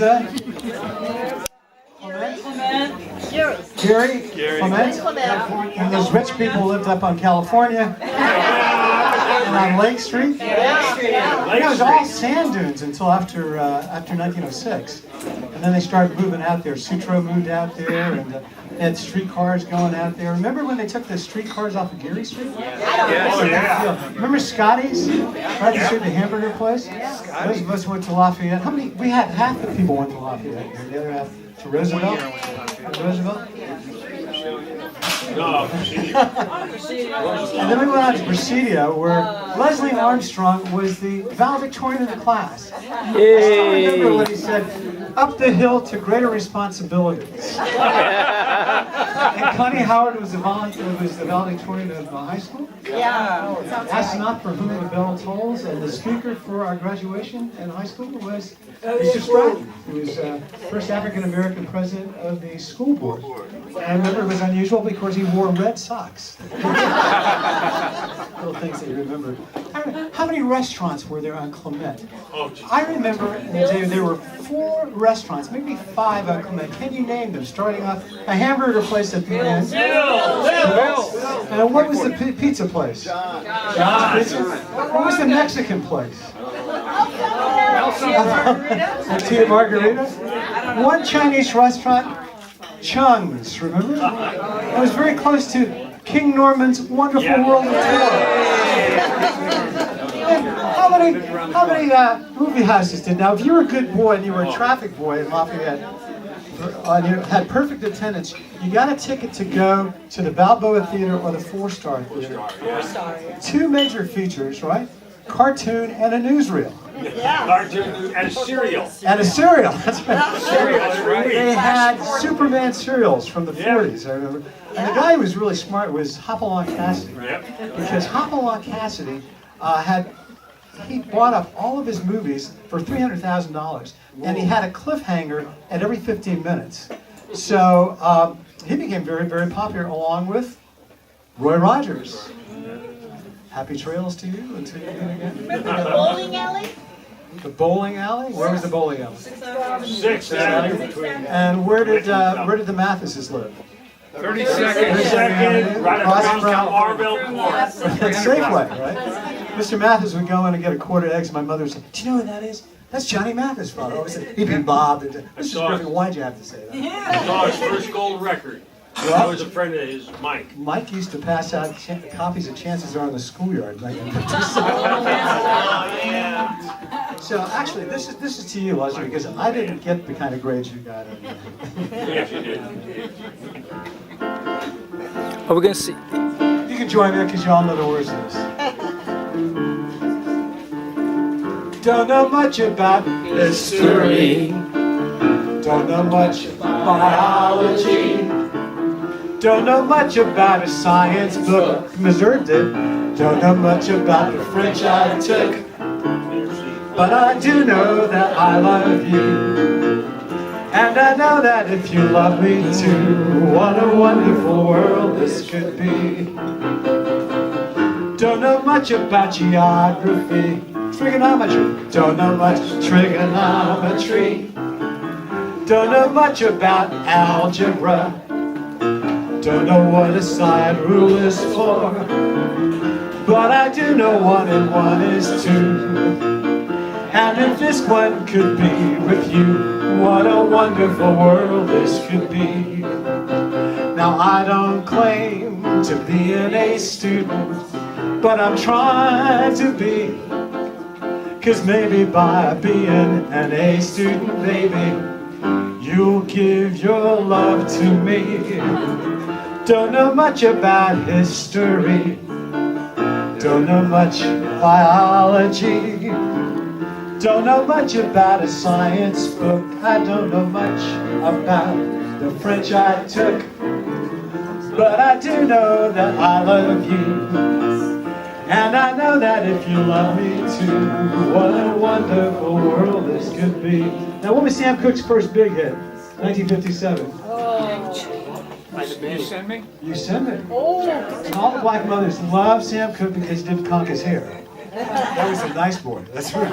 Alonzo. Gary. Clement. And those rich people lived up on California. And on Lake Street. It was all sand dunes until after 1906. And then they started moving out there. Sutro moved out there, and they had streetcars going out there. Remember when they took the streetcars off of Geary Street? Yeah. Remember Scotty's? Right the street, the hamburger place? Those of us went to Lafayette. How many? We had half the people went to Lafayette. The other half to Roosevelt. Roosevelt. And then we went on to Presidio, where Leslie Armstrong was the valedictorian of the class. I still remember what he said, up the hill to greater responsibilities. And Connie Howard was the valedictorian of high school. Yeah. Ask not for whom the bell tolls, and the speaker for our graduation in high school was Mr. Stratton, who was first African-American president of the school board. And I remember it was unusual because he wore red socks. Little things that you remember. How many restaurants were there on Clement? I remember there were 4 restaurants, maybe 5 on Clement. Can you name them? Starting off, a hamburger place at the end. And what was the pizza place? John's Pizza. What was the Mexican place? Tia Margarita. One Chinese restaurant, Chung's, remember? It was very close to King Norman's Wonderful World of Tour. How many movie houses did? Now, if you were a good boy and you were a traffic boy in Lafayette, and you had perfect attendance, you got a ticket to go to the Balboa Theater or the 4-Star Theater. 2 major features, right? Cartoon and a newsreel. Cartoon and a cereal. And a cereal, that's right. They had Superman cereals from the 40s, I remember. And the guy who was really smart was Hopalong Cassidy. Because Hopalong Cassidy he bought up all of his movies for $300,000, and he had a cliffhanger at every 15 minutes. So he became very, very popular, along with Roy Rogers. Happy trails to you until you meet again. Remember the bowling alley? The bowling alley? Where was the bowling alley? 6th Avenue. And where did the Mathises live? 32nd, right across from Marville Park. Safeway, right? Mr. Mathis would go in and get a quart of eggs, and my mother would say, do you know who that is? That's Johnny Mathis' father. He'd be Bob. Mr. Griffin, why'd you have to say that? I saw his first gold record. I was a friend of his, Mike. Mike used to pass out copies of Chances Are in the Schoolyard. So actually, this is to you, Leslie, because I didn't get the kind of grades you got. Yes, you did. Are we going to see? You can join me because you all know the words of this. Don't know much about history. Don't know much about biology. Don't know much about a science book. Missouri did. Don't know much about the French I took. But I do know that I love you. And I know that if you love me too, what a wonderful world this could be. Don't know much about geography, trigonometry. Don't know much trigonometry. Don't know much about algebra. Don't know what a sine rule is for. But I do know 1 and 1 is 2. And if this one could be with you, what a wonderful world this could be. Now I don't claim to be an A student, but I'm trying to be. 'Cause maybe by being an A student, baby, you'll give your love to me. Don't know much about history. Don't know much biology. Don't know much about a science book. I don't know much about the French I took. But I do know that I love you. And I know that if you love me too, what a wonderful world this could be. Now, what was Sam Cooke's first big hit? 1957. You send me? You send it. And all the black mothers love Sam Cooke because he didn't conk his hair. That was a nice boy. That's right.